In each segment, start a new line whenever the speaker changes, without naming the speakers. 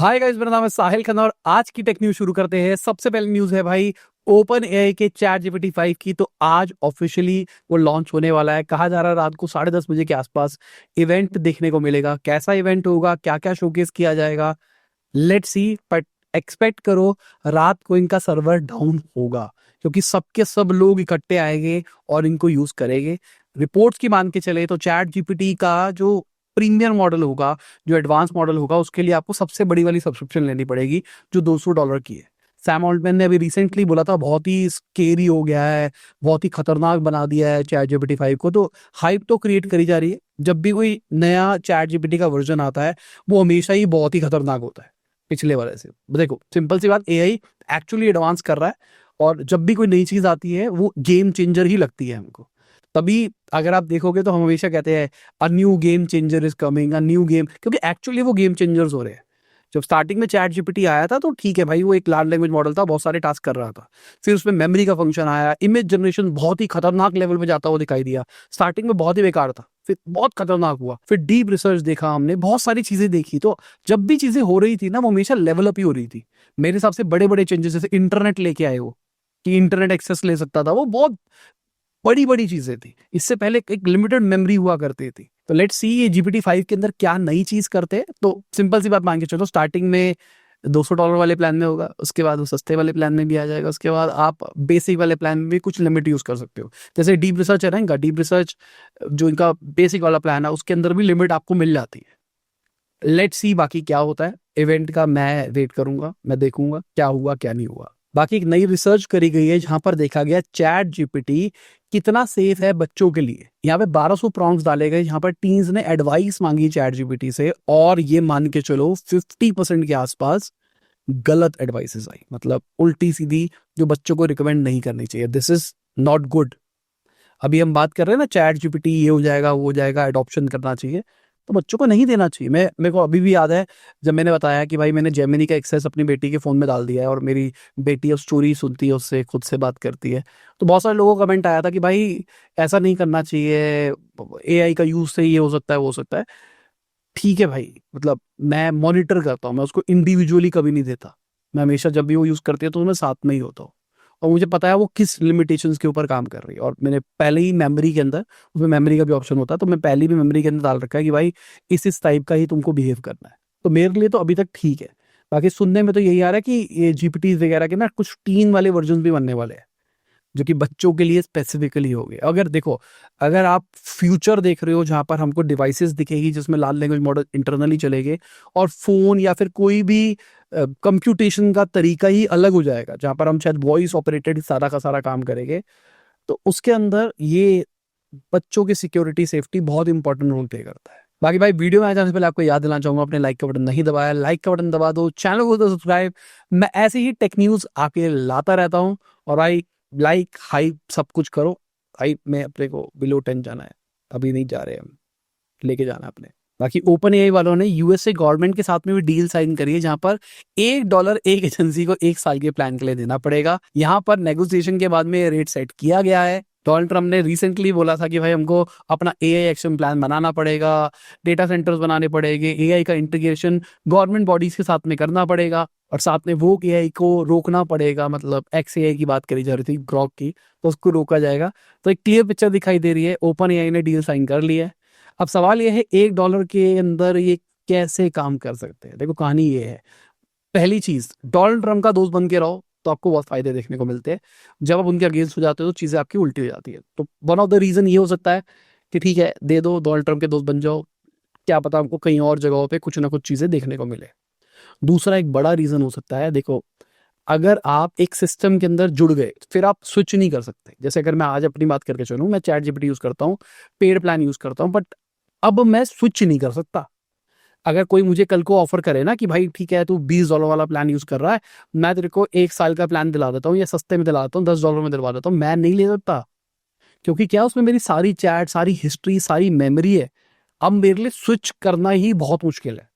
Hi guys, मेरा नाम है साहिल खन्ना और आज की टेक न्यूज शुरू करते हैं। सबसे पहले न्यूज है भाई ओपन एआई के चैट जीपीटी 5 की। तो आज ऑफिशियली वो लॉन्च होने वाला है। कहा जा रहा है रात को 10:30 बजे के आसपास इवेंट देखने को मिलेगा। कैसा इवेंट होगा, क्या क्या शोकेस किया जाएगा, लेट्स सी। बट एक्सपेक्ट करो रात को इनका सर्वर डाउन होगा, क्योंकि सबके सब लोग इकट्ठे आएंगे और इनको यूज करेंगे। रिपोर्ट्स की मान के चले तो चैट जीपीटी का जो प्रीमियर मॉडल होगा, जो एडवांस मॉडल होगा, उसके लिए आपको सबसे बड़ी वाली सब्सक्रिप्शन लेनी पड़ेगी जो $200 की है। सैम ऑल्टमैन ने अभी रिसेंटली बोला था बहुत ही स्केरी हो गया है, बहुत ही खतरनाक बना दिया है चैट जीपीटी 5 को। तो हाइप तो क्रिएट करी जा रही है। जब भी कोई नया चैट जीपीटी का वर्जन आता है वो हमेशा ही बहुत ही खतरनाक होता है पिछले वाले से। देखो सिंपल सी बात, एआई एक्चुअली एडवांस कर रहा है और जब भी कोई नई चीज आती है वो गेम चेंजर ही लगती है हमको। तभी अगर आप देखोगे तो हम हमेशा कहते हैं a new game changer is coming, a new game, क्योंकि एक्चुअली वो गेम चेंजर्स हो रहे हैं। जब स्टार्टिंग में चैट जीपीटी आया था तो ठीक है भाई, वो एक लार्ज लैंग्वेज मॉडल था, बहुत सारे टास्क कर रहा था। फिर उसमें मेमोरी का फंक्शन आया, इमेज जनरेशन बहुत ही खतरनाक लेवल पे जाता हुआ दिखाई दिया। स्टार्टिंग में बहुत ही बेकार था, फिर बहुत खतरनाक हुआ, फिर डीप रिसर्च देखा हमने, बहुत सारी चीजें देखी। तो जब भी चीजें हो रही थी ना, वो हमेशा लेवल अप ही हो रही थी। मेरे हिसाब से बड़े बड़े चेंजेस, जैसे इंटरनेट लेके आए वो, कि इंटरनेट एक्सेस ले सकता था, वो बहुत बड़ी बड़ी चीजें थी। इससे पहले एक लिमिटेड मेमोरी हुआ करती थी। तो लेट्स सी ये जीपीटी 5 के अंदर क्या नई चीज करते हैं। तो सिंपल सी बात मान के चलो, स्टार्टिंग में $200 वाले प्लान में होगा, उसके बाद वो सस्ते वाले प्लान में भी आ जाएगा, उसके बाद आप बेसिक वाले प्लान में भी कुछ लिमिट यूज कर सकते हो। जैसे डीप रिसर्च है ना इनका, डीप रिसर्च जो इनका बेसिक वाला प्लान है उसके अंदर भी लिमिट आपको मिल जाती है। लेट्स सी बाकी क्या होता है। इवेंट का मैं वेट करूंगा, मैं देखूंगा क्या हुआ क्या नहीं हुआ। बाकी एक नई रिसर्च करी गई है जहां पर देखा गया चैट जीपीटी कितना सेफ है बच्चों के लिए। यहाँ पे 1200 प्रॉम्प्ट्स डाले गए, यहाँ पर टीन्स ने एडवाइस मांगी चैट जीपीटी से, और ये मान के चलो 50% के आसपास गलत एडवाइसेस आई, मतलब उल्टी सीधी, जो बच्चों को रिकमेंड नहीं करनी चाहिए। This is not good. अभी हम बात कर रहे हैं ना चैट जीपीटी ये हो जाएगा वो हो जाएगा, एडॉप्शन करना चाहिए, तो बच्चों को नहीं देना चाहिए। मेरे को अभी भी याद है जब मैंने बताया कि भाई मैंने जेमिनी का एक्सेस अपनी बेटी के फ़ोन में डाल दिया है और मेरी बेटी अब स्टोरी सुनती है, उससे खुद से बात करती है। तो बहुत सारे लोगों का कमेंट आया था कि भाई ऐसा नहीं करना चाहिए, एआई का यूज़ से ये हो सकता है वो हो सकता है। ठीक है भाई, मतलब मैं मॉनिटर करता हूँ, मैं उसको इंडिविजुअली कभी नहीं देता। मैं हमेशा जब भी वो यूज़ करती है तो मैं साथ में ही होता हूँ, और मुझे पता है वो किस लिमिटेशंस के ऊपर काम कर रही है। और मैंने पहले ही मेमोरी के अंदर, उसमें मेमोरी का भी ऑप्शन होता है, तो मैं पहले भी मेमोरी के अंदर डाल रखा है कि भाई इस टाइप का ही तुमको बिहेव करना है। तो मेरे लिए तो अभी तक ठीक है। बाकी सुनने में तो यही आ रहा है कि ये जीपीटी वगैरह के ना कुछ टीन वाले वर्जन भी बनने वाले हैं, जो कि बच्चों के लिए स्पेसिफिकली हो गए। अगर देखो, अगर आप फ्यूचर देख रहे हो जहां पर हमको डिवाइसेस दिखेगी जिसमें लार्ज लैंग्वेज मॉडल इंटरनली चलेंगे, और फोन या फिर कोई भी कंप्यूटेशन का तरीका ही अलग हो जाएगा, जहां पर हम शायद वॉइस ऑपरेटेड सारा का सारा काम करेंगे, तो उसके अंदर ये बच्चों की सिक्योरिटी सेफ्टी बहुत इंपॉर्टेंट रोल प्ले करता है। बाकी भाई वीडियो में आने से पहले आपको याद दिलाना चाहूंगा, अपने लाइक का बटन नहीं दबाया, लाइक का बटन दबा दो, चैनल को तो सब्सक्राइब। मैं ऐसे ही टेक न्यूज आपके लिए लाता रहता हूँ। और भाई लाइक हाइप सब कुछ करो। हाइप में अपने को बिलो 10 जाना है, अभी नहीं जा रहे हम, लेके जाना है अपने। बाकी ओपन एआई वालों ने यूएसए गवर्नमेंट के साथ में भी डील साइन करी है, जहां पर $1 एक एजेंसी को 1 साल के प्लान के लिए देना पड़ेगा। यहाँ पर नेगोशिएशन के बाद में रेट सेट किया गया है। डोनाल्ड ट्रम्प ने रिसेंटली बोला था कि भाई हमको अपना एआई एक्शन प्लान बनाना पड़ेगा, डेटा सेंटर्स बनाने पड़ेंगे, एआई का इंटीग्रेशन गवर्नमेंट बॉडीज के साथ में करना पड़ेगा, और साथ में वो एआई को रोकना पड़ेगा। मतलब एक्स एआई की बात करी जा रही थी, ग्रॉक की, तो उसको रोका जाएगा। तो एक क्लियर पिक्चर दिखाई दे रही है, ओपन एआई ने डील साइन कर लिया है। अब सवाल यह है $1 के अंदर ये कैसे काम कर सकते हैं। देखो कहानी ये है, पहली चीज, डोनाल्ड ट्रम्प का दोस्त बन के रहो तो आपको बहुत फायदे देखने को मिलते हैं। जब आप उनके अगेंस्ट हो जाते हो तो चीजें आपकी उल्टी हो जाती है। तो वन ऑफ द रीजन ये हो सकता है कि ठीक है दे दो, डोनाल्ड ट्रम्प के दोस्त बन जाओ, क्या पता हमको कहीं और जगहों पे कुछ ना कुछ चीजें देखने को मिले। दूसरा एक बड़ा रीजन हो सकता है, देखो अगर आप एक सिस्टम के अंदर जुड़ गए फिर आप स्विच नहीं कर सकते। जैसे अगर मैं आज अपनी बात करके चलूँ, मैं चैट जीपीटी यूज करता हूँ, पेड प्लान यूज करता हूँ, बट अब मैं स्विच नहीं कर सकता। अगर कोई मुझे कल को ऑफर करे ना कि भाई ठीक है तू $20 वाला प्लान यूज कर रहा है, मैं तेरे को 1 साल का प्लान दिला देता हूँ या सस्ते में दिला देता हूँ, $10 में दिलवा देता हूँ, मैं नहीं ले सकता। क्योंकि क्या उसमें मेरी सारी चैट, सारी हिस्ट्री, सारी मेमोरी है। अब मेरे लिए स्विच करना ही बहुत मुश्किल है।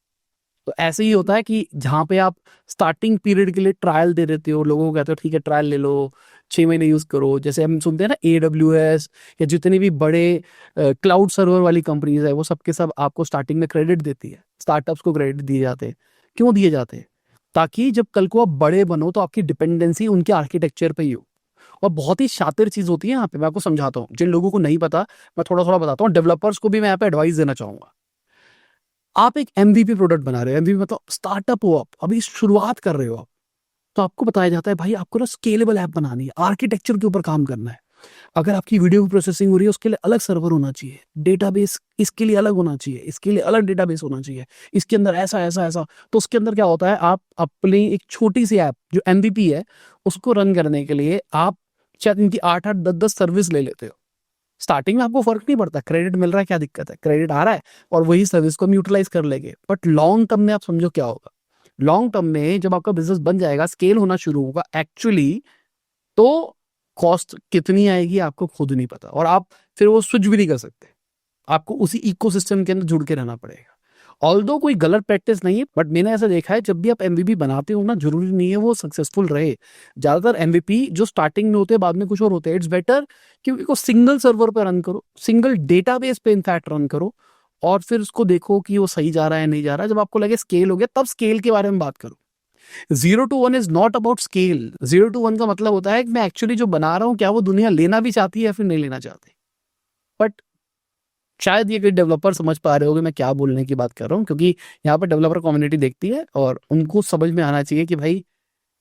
तो ऐसे ही होता है कि जहाँ पे आप स्टार्टिंग पीरियड के लिए ट्रायल दे देते हो, लोगों को कहते हो ठीक है ट्रायल ले लो, 6 महीने यूज करो। जैसे हम सुनते हैं ना AWS या जितने भी बड़े क्लाउड सर्वर वाली कंपनीज है, वो सबके सब आपको स्टार्टिंग में क्रेडिट देती है, स्टार्टअप्स को क्रेडिट दिए जाते हैं क्यों दिए जाते हैं? ताकि जब कल को आप बड़े बनो तो आपकी डिपेंडेंसी उनके आर्किटेक्चर पे ही हो। और बहुत ही शातिर चीज़ होती है यहाँ पे, मैं आपको समझाता हूँ। जिन लोगों को नहीं पता, मैं थोड़ा-थोड़ा बताता हूँ। डेवलपर्स को भी मैं यहाँ पे एडवाइस देना चाहूँगा। आप एक एमवीपी प्रोडक्ट बना रहे हो, एमवीपी मतलब स्टार्टअप हो आप, अभी शुरुआत कर रहे हो आप, तो आपको बताया जाता है भाई आपको ना स्केलेबल ऐप बनानी है, आर्किटेक्चर के ऊपर काम करना है। अगर आपकी वीडियो की प्रोसेसिंग हो रही है उसके लिए अलग सर्वर होना चाहिए, डेटाबेस इसके लिए अलग होना चाहिए, इसके लिए अलग डेटाबेस होना चाहिए, इसके अंदर ऐसा ऐसा ऐसा। तो उसके अंदर क्या होता है, आप अपनी एक छोटी सी ऐप जो एमवीपी है उसको रन करने के लिए आप शायद इनकी 8-8 10-10 सर्विस ले लेते हो। स्टार्टिंग में आपको फर्क नहीं पड़ता, क्रेडिट मिल रहा है, क्या दिक्कत है, क्रेडिट आ रहा है और वही सर्विस को हम यूटिलाइज कर लेंगे। बट लॉन्ग टर्म में आप समझो क्या होगा, लॉन्ग टर्म में जब आपका बिजनेस बन जाएगा, स्केल होना शुरू होगा एक्चुअली, तो कॉस्ट कितनी आएगी आपको खुद नहीं पता और आप फिर वो स्विच भी नहीं कर सकते। आपको उसी इकोसिस्टम के अंदर जुड़ के रहना पड़ेगा। ऑल्दो कोई गलत प्रैक्टिस नहीं है, बट मैंने ऐसा देखा है जब भी आप एमवीपी बनाते हो ना, जरूरी नहीं है वो सक्सेसफुल रहे। ज्यादातर एमवीपी जो स्टार्टिंग में होते हैं बाद में कुछ और होते हैं। इट्स बेटर क्योंकि को सिंगल सर्वर पे रन करो, सिंगल डेटाबेस पे इनफैक्ट रन करो और फिर उसको देखो कि वो सही जा रहा है नहीं जा रहा है। जब आपको लगे स्केल हो गया तब स्केल के बारे में बात करो। 0 to 1 is not about scale. 0 to 1 का मतलब होता है कि मैं एक्चुअली जो बना रहा हूँ क्या वो दुनिया लेना भी चाहती है या फिर नहीं लेना चाहती। बट शायद ये कोई डेवलपर समझ पा रहे होगे मैं क्या बोलने की बात कर रहा हूँ, क्योंकि यहाँ पर डेवलपर कम्युनिटी देखती है और उनको समझ में आना चाहिए कि भाई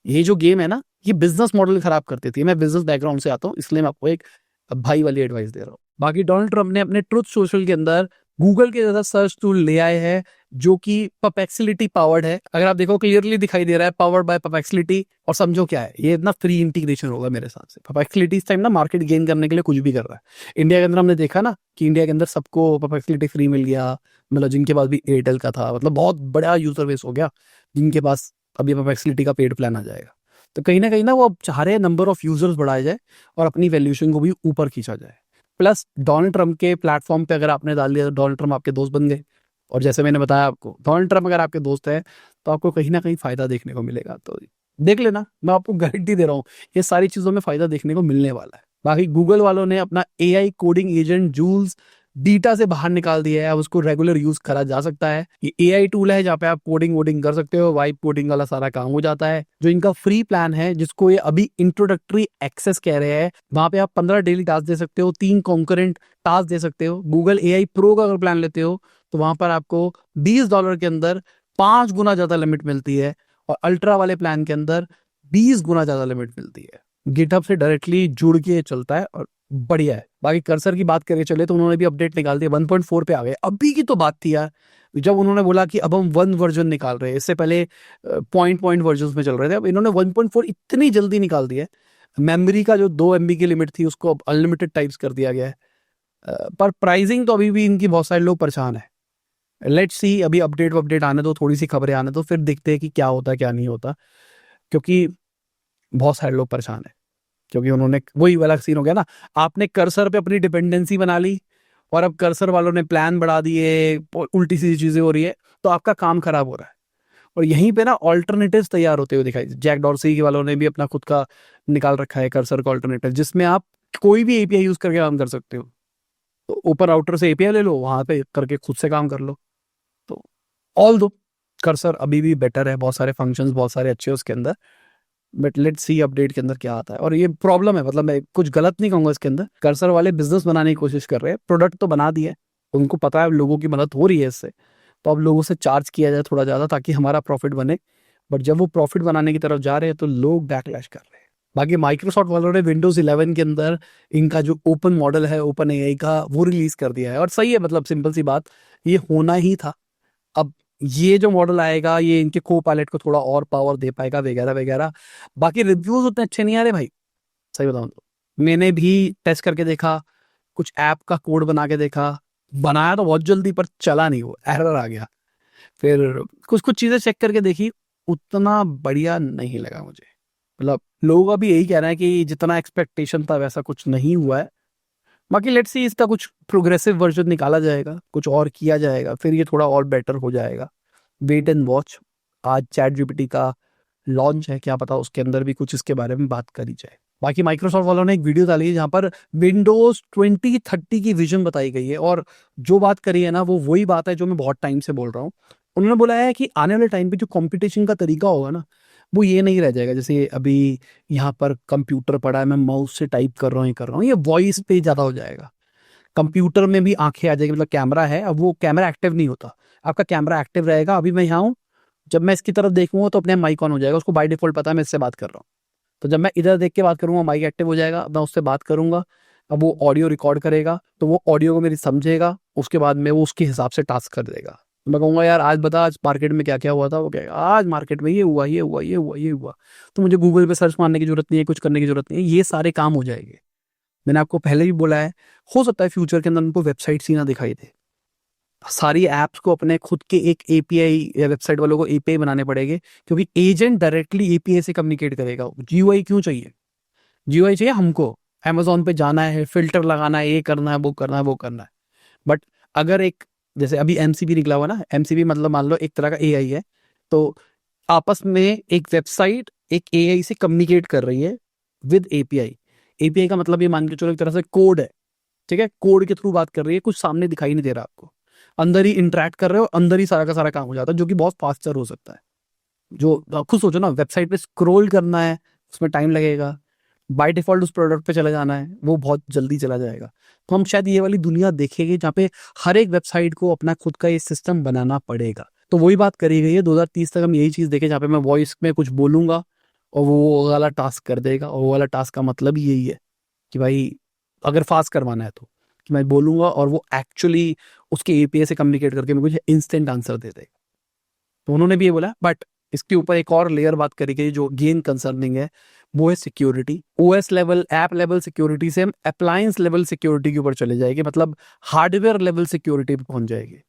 ये जो गेम है ना, ये बिजनेस मॉडल खराब कर देती है। मैं बिजनेस बैकग्राउंड से आता हूँ इसलिए मैं आपको एक भाई वाली एडवाइस दे रहा हूँ। बाकी डोनाल्ड ट्रंप ने अपने ट्रुथ सोशल के अंदर गूगल के जैसा सर्च टूल ले आए हैं जो कि परप्लेक्सिटी पावर्ड है। अगर आप देखो क्लियरली दिखाई दे रहा है पावर्ड बाय परप्लेक्सिटी। और समझो क्या है, ये इतना फ्री इंटीग्रेशन होगा मेरे हिसाब से। परप्लेक्सिटी इस टाइम ना मार्केट गेन करने के लिए कुछ भी कर रहा है। इंडिया के अंदर हमने देखा ना कि इंडिया के अंदर सबको परप्लेक्सिटी फ्री मिल गया, मतलब जिनके पास भी एयरटेल का था, मतलब बहुत बड़ा यूजर बेस हो गया जिनके पास अभी परप्लेक्सिटी का पेड प्लान आ जाएगा। तो कहीं ना वो अब चाह रहे हैं नंबर ऑफ यूजर्स बढ़ाया जाए और अपनी वैल्यूएशन को भी ऊपर खींचा जाए। प्लस डोनाल्ड ट्रंप के प्लेटफॉर्म पे अगर आपने डाल दिया तो डोनाल्ड ट्रंप आपके दोस्त बन गए। और जैसे मैंने बताया आपको, डोनाल्ड ट्रंप अगर आपके दोस्त है तो आपको कहीं ना कहीं फायदा देखने को मिलेगा। तो देख लेना, मैं आपको गारंटी दे रहा हूँ ये सारी चीजों में फायदा देखने को मिलने वाला है। बाकी गूगल वालों ने अपना AI coding agent Jules beta से बाहर निकाल दिया है। अब उसको रेगुलर यूज करा जा सकता है। ये एआई टूल है जहाँ पे आप कोडिंग वोडिंग कर सकते हो, वाइब कोडिंग वाला सारा काम हो जाता है। जो इनका फ्री प्लान है जिसको ये अभी इंट्रोडक्टरी एक्सेस कह रहे हैं, वहां पे आप 15 डेली टास्क दे सकते हो, 3 कॉन्करेंट टास्क दे सकते हो। गूगल एआई प्रो का अगर प्लान लेते हो तो वहां पर आपको $20 के अंदर 5 गुना ज्यादा लिमिट मिलती है और अल्ट्रा वाले प्लान के अंदर 20 गुना ज्यादा लिमिट मिलती है। गिटहब से डायरेक्टली जुड़ के चलता है और बढ़िया है। बाकी कर्सर की बात करके चले तो उन्होंने भी अपडेट निकाल दिया, 1.4 पे आ गए। अभी की तो बात थी यार जब उन्होंने बोला कि अब हम 1 वर्जन निकाल रहे हैं। इससे पहले पॉइंट वर्जन में चल रहे थे, अब इन्होंने 1.4 इतनी जल्दी निकाल दिया है। मेमोरी का जो 2 MB की लिमिट थी उसको अब अनलिमिटेड टाइप्स कर दिया गया है। पर प्राइसिंग तो अभी भी इनकी बहुत सारे लोग परेशान है। लेट्स सी, अभी अपडेट आने दो, थोड़ी सी खबरें आने दो, फिर देखते हैं कि क्या होता है क्या नहीं होता, क्योंकि बहुत सारे लोग परेशान है। क्योंकि उन्होंने वही वाला सीन हो गया ना, आपने कर्सर पे अपनी डिपेंडेंसी बना ली और अब कर्सर वालों ने प्लान बढ़ा दिए, उल्टी सीधी चीजें हो रही है, तो आपका काम खराब हो रहा है। और यहीं पे ना ऑल्टरनेटिव्स तैयार होते हुए दिखाई, जैक डॉर्सी वालों ने भी अपना खुद का निकाल रखा है कर्सर का ऑल्टरनेटिव, जिसमें आप कोई भी एपीआई यूज करके काम कर सकते हो। तो ओपन राउटर से एपीआई ले लो, वहां पे करके खुद से काम कर लो। तो ऑल दो कर्सर अभी भी बेटर है, बहुत सारे फंक्शंस बहुत सारे अच्छे हैं उसके अंदर। बट लेट्स सी अपडेट के अंदर क्या आता है। और ये प्रॉब्लम है, मतलब मैं कुछ गलत नहीं कहूंगा इसके अंदर। कर्सर वाले बिजनेस बनाने की कोशिश कर रहे हैं, प्रोडक्ट तो बना दिए, उनको पता है लोगों की मदद हो रही है इससे, तो अब लोगों से चार्ज किया जाए थोड़ा ज्यादा ताकि हमारा प्रॉफिट बने। बट जब वो प्रॉफिट बनाने की तरफ जा रहे हैं तो लोग बैकलैश कर रहे हैं। बाकी माइक्रोसॉफ्ट वालों ने विंडोज 11 के अंदर इनका जो ओपन मॉडल है ओपन एआई का वो रिलीज कर दिया है और सही है, मतलब सिंपल सी बात, ये होना ही था। अब ये जो मॉडल आएगा ये इनके को पायलट को थोड़ा और पावर दे पाएगा वगैरह वगैरह। बाकी रिव्यूज उतने अच्छे नहीं आ रहे भाई, सही बताऊं तो। मैंने भी टेस्ट करके देखा, कुछ ऐप का कोड बना के देखा, बनाया तो बहुत जल्दी पर चला नहीं, वो एरर आ गया। फिर कुछ कुछ चीजें चेक करके देखी, उतना बढ़िया नहीं लगा मुझे। मतलब लोग अभी यही कह रहे हैं कि जितना एक्सपेक्टेशन था वैसा कुछ नहीं हुआ है। बाकी लेट्स सी, इसका कुछ प्रोग्रेसिव वर्जन निकाला जाएगा, कुछ और किया जाएगा, फिर ये थोड़ा और बेटर हो जाएगा। Wait and watch. आज चैट जीपीटी का लॉन्च है, क्या पता उसके अंदर भी कुछ इसके बारे में बात करी जाए। बाकी माइक्रोसॉफ्ट वालों ने एक वीडियो डाली है जहां पर विंडोज 2030 की विजन बताई गई है और जो बात करी है ना वो वही बात है जो मैं बहुत टाइम से बोल रहा हूँ उन्होंने बोला है कि आने वाले टाइम पे जो कंपटीशन का तरीका होगा ना, वो ये नहीं रह जाएगा जैसे अभी यहाँ पर कंप्यूटर पड़ा है, मैं माउस से टाइप कर रहा हूँ, ये कर रहा हूँ, ये वॉइस पे ज़्यादा हो जाएगा। कंप्यूटर में भी आंखें आ जाएगी, मतलब कैमरा है, अब वो कैमरा एक्टिव नहीं होता, आपका कैमरा एक्टिव रहेगा। अभी मैं यहाँ हूँ, जब मैं इसकी तरफ देखूंगा तो अपने माइक ऑन हो जाएगा, उसको बाय डिफॉल्ट पता है मैं इससे बात कर रहा हूँ। तो जब मैं इधर देख के बात करूंगा माइक एक्टिव हो जाएगा, मैं उससे बात करूंगा, अब वो ऑडियो रिकॉर्ड करेगा, तो वो ऑडियो को मेरी समझेगा, उसके बाद में वो उसके हिसाब से टास्क कर देगा। तो मैं कहूँगा यार आज बता, आज मार्केट में क्या क्या हुआ था, वो कहेगा आज मार्केट में ये हुआ, ये हुआ, ये हुआ, ये हुआ। तो मुझे गूगल पे सर्च मारने की जरूरत नहीं है, कुछ करने की जरूरत नहीं है, ये सारे काम हो जाएंगे। मैंने आपको पहले भी बोला है, हो सकता है फ्यूचर के अंदर उनको वेबसाइट्स ही ना दिखाई दे, सारी ऐप्स को अपने खुद के एक एपीआई, या वेबसाइट वालों को एपीआई बनाने पड़ेंगे, क्योंकि एजेंट डायरेक्टली एपीआई से कम्युनिकेट करेगा। जीयूआई क्यों चाहिए? जीयूआई चाहिए हमको, अमेजोन पे जाना है, फिल्टर लगाना है, ये करना है, वो करना है, वो करना है। बट अगर एक, जैसे अभी एमसीपी निकला हुआ ना, एमसीपी मतलब मान लो एक तरह का एआई है, तो आपस में एक वेबसाइट एक एआई से कम्युनिकेट कर रही है विद एपीआई। एपीआई का मतलब ये मान के चलो एक तरह से कोड है, ठीक है, कोड के थ्रू बात कर रही है, कुछ सामने दिखाई नहीं दे रहा आपको, अंदर ही इंटरेक्ट कर रहे हो, अंदर ही सारा का सारा काम हो जाता है, जो कि बहुत फास्टर हो सकता है। जो आप खुद सोचो ना, वेबसाइट पे स्क्रॉल करना है, उसमें टाइम लगेगा, बाय डिफॉल्ट उस प्रोडक्ट पे चले जाना है, वो बहुत जल्दी चला जाएगा। तो हम शायद ये वाली दुनिया देखेंगे जहाँ पे हर एक वेबसाइट को अपना खुद का ये सिस्टम बनाना पड़ेगा। तो वही बात करी गई है, 2030 तक हम यही चीज़ देखें जहाँ पे मैं वॉइस में कुछ बोलूंगा और वो वाला टास्क कर देगा, और वो वाला टास्क का मतलब ही यही है कि भाई अगर फास्ट करवाना है तो, कि मैं बोलूंगा और वो एक्चुअली उसके एपीआई से कम्युनिकेट करके मुझे इंस्टेंट आंसर दे देगा। तो उन्होंने भी ये बोला, बट इसके ऊपर एक और लेयर बात करी गई जो गेन कंसर्निंग है, वो है security. OS level, app level security से हम अप्लायंस लेवल सिक्योरिटी के ऊपर चले जाएंगे, मतलब हार्डवेयर लेवल सिक्योरिटी पे पहुंच जाएंगे।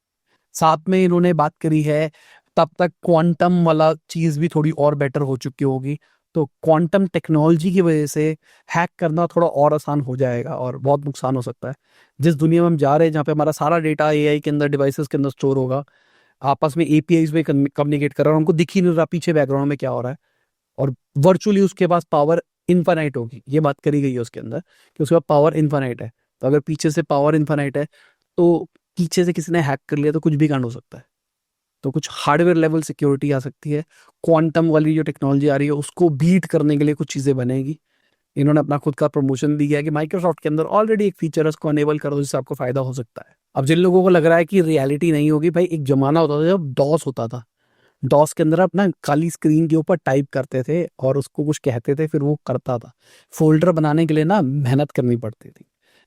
साथ में इन्होंने बात करी है, तब तक क्वांटम वाला चीज भी थोड़ी और बेटर हो चुकी होगी, तो क्वांटम टेक्नोलॉजी की वजह से हैक करना थोड़ा और आसान हो जाएगा और बहुत नुकसान हो सकता है। जिस दुनिया में हम जा रहे हैं जहाँ पे हमारा सारा डेटा एआई के अंदर, डिवाइसेस के अंदर स्टोर होगा, आपस में एपीआई पे कम्युनिकेट कर रहा है, उनको दिख ही नहीं रहा पीछे बैकग्राउंड में क्या हो रहा है, और वर्चुअली उसके पास पावर इनफाइनाइट होगी, ये बात करी गई है उसके अंदर कि उसके पास पावर इनफाइनाइट है। तो अगर पीछे से पावर इनफाइनाइट है, तो पीछे से किसी ने हैक कर लिया तो कुछ भी कांड हो सकता है। तो कुछ हार्डवेयर लेवल सिक्योरिटी आ सकती है, क्वांटम वाली जो टेक्नोलॉजी आ रही है उसको बीट करने के लिए कुछ चीजें बनेगी। इन्होंने अपना खुद का प्रमोशन दिया है कि माइक्रोसॉफ्ट के अंदर ऑलरेडी एक फीचर है, उसको अनेबल करो जिससे आपको फायदा हो सकता है। अब जिन लोगों को लग रहा है कि रियलिटी नहीं होगी, भाई एक जमाना होता था जब डॉस होता था, डॉस के अंदर अपना काली स्क्रीन के ऊपर टाइप करते थे और उसको कुछ कहते थे, फिर वो करता था। फोल्डर बनाने के लिए ना मेहनत करनी पड़ती थी,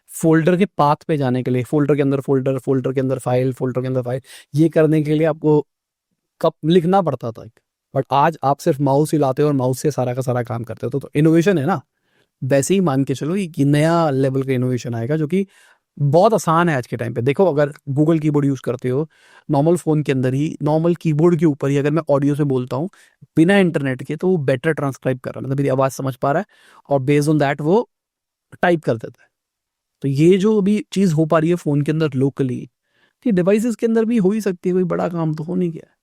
फोल्डर के पाथ पे जाने के लिए, फोल्डर के अंदर फोल्डर, फोल्डर के अंदर फाइल, फोल्डर के अंदर फाइल, ये करने के लिए आपको कब लिखना पड़ता था। बट आज आप सिर्फ माउस हिलाते हो और माउस से सारा का सारा काम करते हो, तो इनोवेशन है ना। वैसे ही मान के चलो ये नया लेवल का इनोवेशन आएगा जो कि बहुत आसान है आज के टाइम पे। देखो अगर गूगल कीबोर्ड यूज करते हो, नॉर्मल फोन के अंदर ही, नॉर्मल कीबोर्ड के ऊपर ही अगर मैं ऑडियो से बोलता हूँ बिना इंटरनेट के, तो वो बेटर ट्रांसक्राइब कर रहा है, मतलब मेरी आवाज समझ पा रहा है, और बेस्ड ऑन दैट वो टाइप कर देता है। तो ये जो अभी चीज हो पा रही है फोन के अंदर लोकली, कि डिवाइसेस के अंदर भी हो ही सकती है, कोई बड़ा काम तो हो नहीं गया है।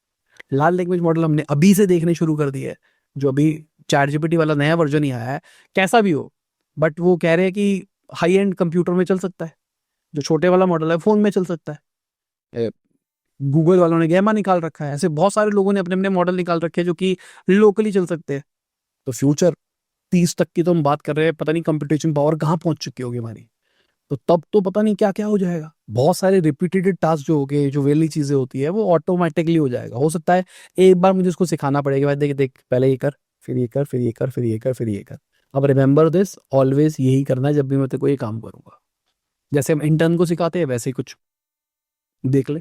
लार्ज लैंग्वेज मॉडल हमने अभी से देखने शुरू कर दिया है, जो अभी चैट जीपीटी वाला नया वर्जन ही आया है, कैसा भी हो, बट वो कह रहे हैं कि हाई एंड कंप्यूटर में चल सकता है, जो छोटे वाला मॉडल है फोन में चल सकता है। गूगल वालों ने गैमा निकाल रखा है, ऐसे बहुत सारे लोगों ने अपने अपने मॉडल निकाल रखे हैं जो कि लोकली चल सकते हैं। तो फ्यूचर 30 तक की तो हम बात कर रहे हैं, पता नहीं कंप्यूटेशन पावर कहाँ पहुंच चुकी होगी हमारी, तो तब तो पता नहीं क्या क्या हो जाएगा। बहुत सारे रिपीटेड टास्क जो हो गए, जो वेली चीजें होती है, वो ऑटोमेटिकली हो जाएगा। हो सकता है एक बार मुझे उसको सिखाना पड़ेगा, भाई देख देख पहले ये कर, फिर ये कर, फिर ये कर, फिर ये कर, फिर ये कर। अब रिमेंबर दिस, ऑलवेज यही करना है जब भी मैं तेरे को ये काम करूंगा, जैसे हम इंटर्न को सिखाते हैं वैसे ही कुछ देख ले,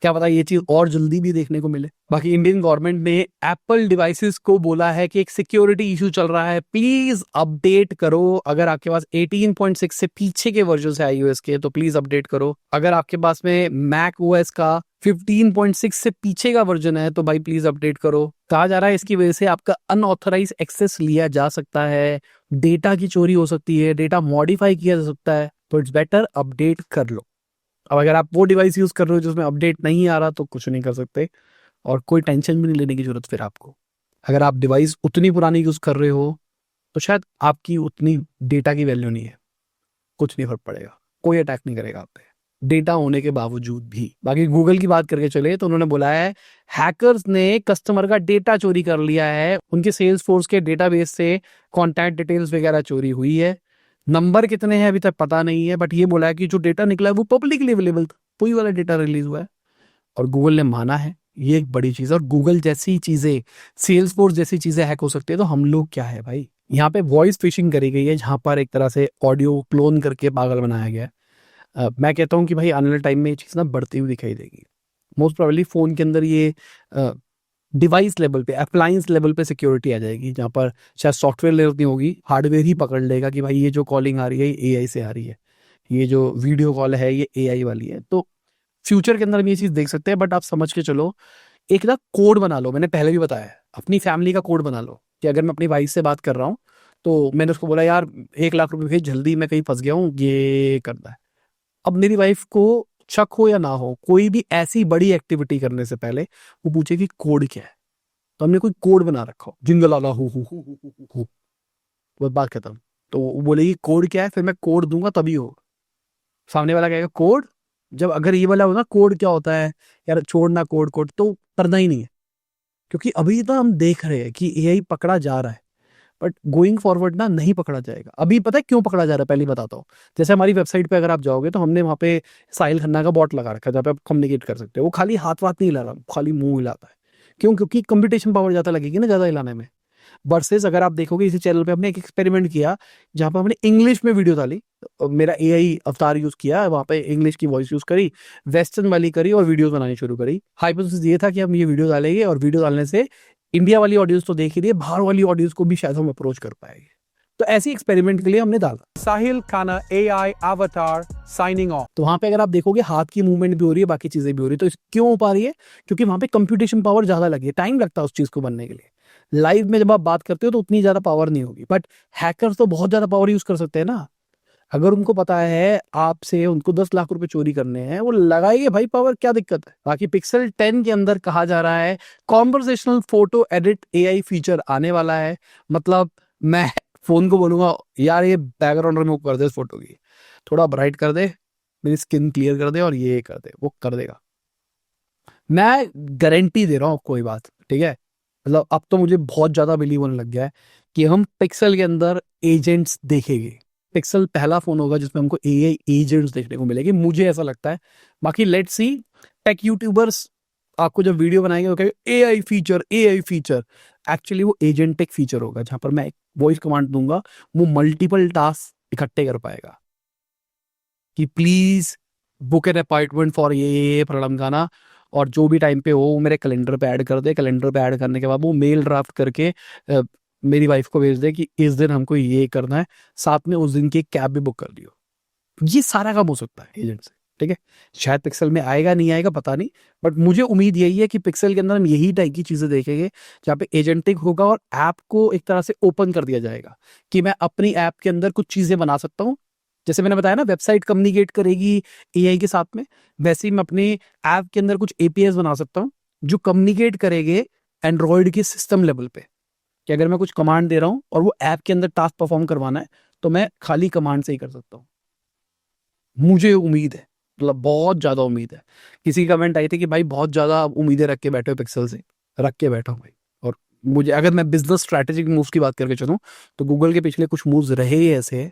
क्या पता ये चीज और जल्दी भी देखने को मिले। बाकी इंडियन गवर्नमेंट ने एप्पल डिवाइसेस को बोला है कि एक सिक्योरिटी इशू चल रहा है, प्लीज अपडेट करो। अगर आपके पास 18.6 से पीछे के वर्जन है आईओएस के, तो प्लीज अपडेट करो। अगर आपके पास में मैक ओएस का 15.6 से पीछे का वर्जन है, तो भाई प्लीज अपडेट करो। कहा जा रहा है इसकी वजह से आपका अनऑथराइज एक्सेस लिया जा सकता है, डेटा की चोरी हो सकती है, डेटा मॉडिफाई किया जा सकता है, तो इट्स बेटर अपडेट कर लो। अब अगर आप वो डिवाइस यूज कर रहे हो जिसमें अपडेट नहीं आ रहा, तो कुछ नहीं कर सकते, और कोई टेंशन भी नहीं लेने की जरूरत फिर आपको। अगर आप डिवाइस उतनी पुरानी यूज कर रहे हो, तो शायद आपकी उतनी डेटा की वैल्यू नहीं है, कुछ नहीं फर्क पड़ेगा, कोई अटैक नहीं करेगा आप पे। डेटा होने के बावजूद भी। बाकी गूगल की बात करके चले तो उन्होंने बोला है हैकर्स ने कस्टमर का डेटा चोरी कर लिया है, उनके सेल्स फोर्स के डेटाबेस से कॉन्टैक्ट डिटेल्स वगैरह चोरी हुई है। नंबर कितने हैं अभी तक पता नहीं है, बट ये बोला है कि जो डेटा निकला है वो पब्लिकली अवेलेबल था, वही वाला डेटा रिलीज हुआ है और गूगल ने माना है। ये एक बड़ी चीज है। और गूगल जैसी चीजें, सेल्स फोर्स जैसी चीजें हैक हो सकती है, तो हम लोग क्या है भाई। यहाँ पे वॉइस फिशिंग करी गई है, जहां पर एक तरह से ऑडियो क्लोन करके पागल बनाया गया है। मैं कहता हूँ कि भाई आने वाले टाइम में ये चीज़ ना बढ़ती हुई दिखाई देगी। मोस्ट प्रोबेबली फ़ोन के अंदर ये डिवाइस लेवल पे, अप्लायंस लेवल पे सिक्योरिटी आ जाएगी, जहाँ पर शायद सॉफ्टवेयर लेयर नहीं होगी, हार्डवेयर ही पकड़ लेगा कि भाई ये जो कॉलिंग आ रही है ये एआई से आ रही है, ये जो वीडियो कॉल है ये एआई वाली है। तो फ्यूचर के अंदर हम ये चीज़ देख सकते हैं। बट आप समझ के चलो, एक ना कोड बना लो। मैंने पहले भी बताया है, अपनी फैमिली का कोड बना लो कि अगर मैं अपनी वाइफ से बात कर रहा हूँ तो मैंने उसको बोला यार 1 लाख रुपए भेज जल्दी, मैं कहीं फंस गया हूँ, ये करना है। अब मेरी वाइफ को शक हो या ना हो, कोई भी ऐसी बड़ी एक्टिविटी करने से पहले वो पूछे कि कोड क्या है। तो हमने कोई कोड बना रखा हो, जिंगल आला हु, बस बात खत्म। तो वो बोलेगी कोड क्या है, फिर मैं कोड दूंगा तभी होगा। सामने वाला कहेगा कोड, जब अगर ये वाला हो ना कोड क्या होता है यार, छोड़ना कोड कोड तो करना ही नहीं है। क्योंकि अभी तो हम देख रहे हैं कि एआई पकड़ा जा रहा है, बट गोइंग फॉरवर्ड ना नहीं पकड़ा जाएगा। अभी पता है क्यों पकड़ा जा रहा है, पहले बताता हूँ। जैसे हमारी वेबसाइट पे अगर आप जाओगे तो हमने वहाँ पे साहिल खन्ना का बॉट लगा रखा है, जहाँ पे आप कम्युनिकेट कर सकते हो। वो खाली हाथ वाथ नहीं हिला रहा, खाली मुंह हिलाता है। क्यों? क्योंकि कंपटीशन पावर ज़्यादा लगेगी ना ज़्यादा हिलाने में। वर्सेस अगर आप देखोगे इसी चैनल पे हमने एक एक्सपेरिमेंट किया, जहाँ पे हमने इंग्लिश में वीडियो डाली। मेरा एआई अवतार यूज किया, वहाँ पे इंग्लिश की वॉइस यूज करी, वेस्टर्न वाली करी और वीडियोस बनानी शुरू करी। हाइपोथेसिस ये था कि हम ये वीडियो डालेंगे और वीडियो डालने से इंडिया वाली ऑडियंस तो देख ही रही है, बाहर वाली ऑडियंस को भी शायद हम अप्रोच कर पाएंगे। तो ऐसी एक्सपेरिमेंट के लिए हमने डाला
साहिल खाना एआई अवतार साइनिंग ऑफ।
तो वहां पे अगर आप देखोगे हाथ की मूवमेंट भी हो रही है, बाकी चीजें भी हो रही है। तो क्यों हो पा रही है? क्योंकि वहां पे कंप्यूटेशन पावर ज्यादा लगी है, टाइम लगता है उस चीज को बनने के लिए। लाइव में जब आप बात करते हो तो उतनी ज्यादा पावर नहीं होगी, बट हैकर्स तो बहुत ज्यादा पावर यूज कर सकते हैं ना। अगर उनको पता है आपसे उनको 10 लाख रुपए चोरी करने हैं, वो लगाएंगे भाई पावर, क्या दिक्कत है। बाकी पिक्सल 10 के अंदर कहा जा रहा है conversational photo edit AI feature आने वाला है। मतलब मैं फोन को बोलूंगा यार ये बैकग्राउंड रिमूव कर दे इस फोटो की, थोड़ा ब्राइट कर दे, मेरी स्किन क्लियर कर दे और ये कर दे, वो कर देगा। मैं गारंटी दे रहा हूँ कोई बात, ठीक है। मतलब अब तो मुझे बहुत ज्यादा बिलीव होने लग गया है कि हम पिक्सल के अंदर एजेंट्स देखेंगे। पिक्सल पहला फोन होगा जिसमें हमको एआई एजेंट्स देखने को मिलेंगे, मुझे ऐसा लगता है। बाकी लेट्स सी। टेक यूट्यूबर्स आपको जब वीडियो बनाएंगे वो कहेंगे AI feature, AI feature. Actually वो एजेंटिक फीचर होगा, जहां पर मैं एक वॉइस कमांड दूंगा, वो मल्टीपल टास्क इकट्ठे कर पाएगा कि please book an appointment for ये प्रलम्गाना, और जो भी टाइम पे हो वो मेरे कैलेंडर पे ऐड कर दे। कैलेंडर पे ऐड करने के बाद वो मेल ड्राफ्ट करके मेरी वाइफ को भेज दे कि इस दिन हमको ये करना है, साथ में उस दिन की कैब भी बुक कर दियो। ये सारा काम हो सकता है एजेंट से, ठीक है। शायद पिक्सल में आएगा नहीं आएगा पता नहीं, बट मुझे उम्मीद यही है कि पिक्सल के अंदर हम यही टाइप की चीजें देखेंगे, जहाँ पे एजेंटिक होगा और ऐप को एक तरह से ओपन कर दिया जाएगा कि मैं अपनी ऐप के अंदर कुछ चीजें बना सकता हूँ। जैसे मैंने बताया ना वेबसाइट कम्युनिकेट करेगी एआई के साथ में, वैसे ही मैं अपने ऐप के अंदर कुछ एपीआईज बना सकता हूँ जो कम्युनिकेट करेंगे एंड्रॉयड के सिस्टम लेवल पे। कि अगर मैं कुछ कमांड दे रहा हूँ और वो ऐप के अंदर टास्क परफॉर्म करवाना है तो मैं खाली कमांड से ही कर सकता हूँ। मुझे उम्मीद है, मतलब बहुत ज्यादा उम्मीद है। किसी की कमेंट आई थी कि भाई बहुत ज्यादा उम्मीदें रख के बैठे हो पिक्सल से, रख के बैठा हूँ भाई। और मुझे अगर मैं बिजनेस स्ट्रैटेजिक मूव्स की बात करके चलूँ तो गूगल के पिछले कुछ मूव्स रहे ही ऐसे हैं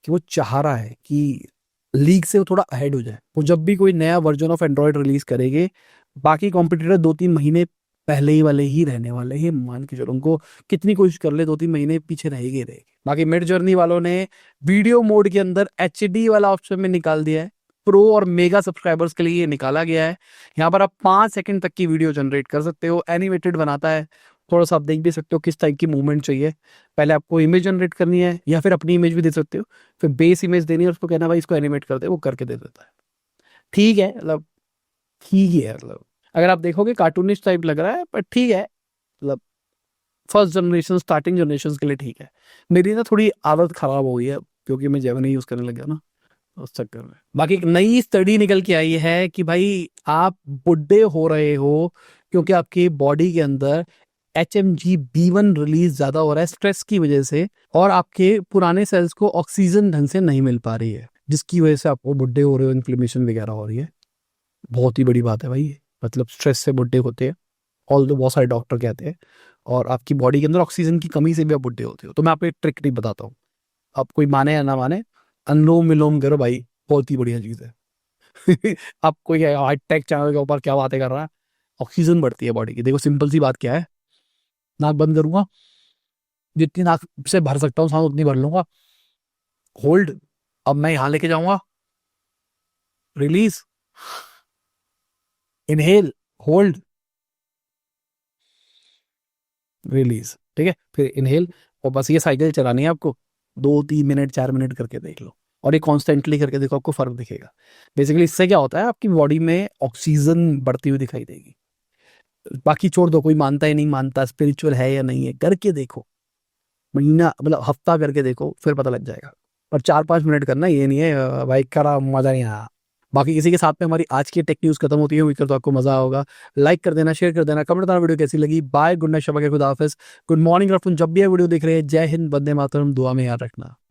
कि वो चाह रहा है कि लीग से वो थोड़ा अहेड हो जाए। वो जब भी कोई नया वर्जन ऑफ एंड्रॉयड रिलीज करेंगे, बाकी कॉम्पिटिटर 2-3 महीने पहले ही वाले ही रहने वाले हैं। मान के चलो उनको कितनी कोशिश कर ले 2-3 महीने पीछे रहेगी रहेगी। बाकी मिड जर्नी वालों ने वीडियो मोड के अंदर एचडी वाला ऑप्शन में निकाल दिया है। प्रो और मेगा सब्सक्राइबर्स के लिए ये निकाला गया है। यहाँ पर आप 5 सेकंड तक की वीडियो जनरेट कर सकते हो, एनिमेटेड बनाता है। थोड़ा सा आप देख भी सकते हो किस टाइप की मूवमेंट चाहिए। पहले आपको इमेज जनरेट करनी है या फिर अपनी इमेज भी दे सकते हो, फिर बेस इमेज देनी है, उसको कहना भाई इसको एनिमेट कर दे, वो करके दे देता है। ठीक है, मतलब ठीक ही है। मतलब अगर आप देखोगे कार्टूनिश टाइप लग रहा है, पर ठीक है। मतलब फर्स्ट जनरेशन, स्टार्टिंग जनरेशन के लिए ठीक है। मेरी ना थोड़ी आदत खराब हो गई है क्योंकि मैं जेमिनी यूज करने लग गया ना, उस चक्कर में। बाकी एक नई स्टडी निकल के आई है कि भाई आप बुढ़े हो रहे हो क्योंकि आपकी बॉडी के अंदर HMG-B1 रिलीज ज्यादा हो रहा है स्ट्रेस की वजह से, और आपके पुराने सेल्स को ऑक्सीजन ढंग से नहीं मिल पा रही है। जिसकी वजह से आपको बुढ़े हो रहे हो, इन्फ्लेमेशन वगैरह हो रही है। बहुत ही बड़ी बात है भाई ये। मतलब स्ट्रेस से बुढ़े होते हैं, ऑल दो बहुत सारे डॉक्टर कहते हैं, और आपकी बॉडी के अंदर ऑक्सीजन की कमी से भी आप बुढ़े होते हो। तो मैं आपको एक ट्रिक बताता हूँ, आप कोई माने या ना माने, अनुलोम विलोम करो भाई, बहुत ही बढ़िया चीज़ है। आप कोई हाई टेक चैनल के ऊपर क्या बातें कर रहा है, ऑक्सीजन बढ़ती है बॉडी की। देखो सिंपल सी बात क्या है, नाक बंद करूंगा, जितनी नाक से भर सकता हूँ सांस उतनी भर लूंगा, होल्ड, अब मैं यहाँ लेके जाऊंगा, रिलीज, इनहेल, होल्ड, रिलीज। ठीक है, फिर इनहेल, और बस ये साइकिल चलानी है आपको, 2-3 मिनट 4 मिनट करके देख लो, और ये कॉन्स्टेंटली करके देखो, आपको फर्क दिखेगा। बेसिकली इससे क्या होता है, आपकी बॉडी में ऑक्सीजन बढ़ती हुई दिखाई देगी। बाकी छोड़ दो, कोई मानता ही नहीं मानता, स्पिरिचुअल है या नहीं है, करके देखो, महीना मतलब हफ्ता करके देखो, फिर पता लग जाएगा। पर 4-5 मिनट करना, ये नहीं है भाई करा मजा नहीं आया। बाकी इसी के साथ में हमारी आज की टेक न्यूज़ खत्म होती है। उम्मीद करता हूं आपको मजा होगा। लाइक कर देना, शेयर कर देना, कमेंट करना वीडियो कैसी लगी। बाय, गुड नाइट, शबा के खुदा हाफिज, गुड मॉर्निंग। जब भी ये वीडियो देख रहे हैं, जय हिंद, वंदे मातरम, दुआ में याद रखना।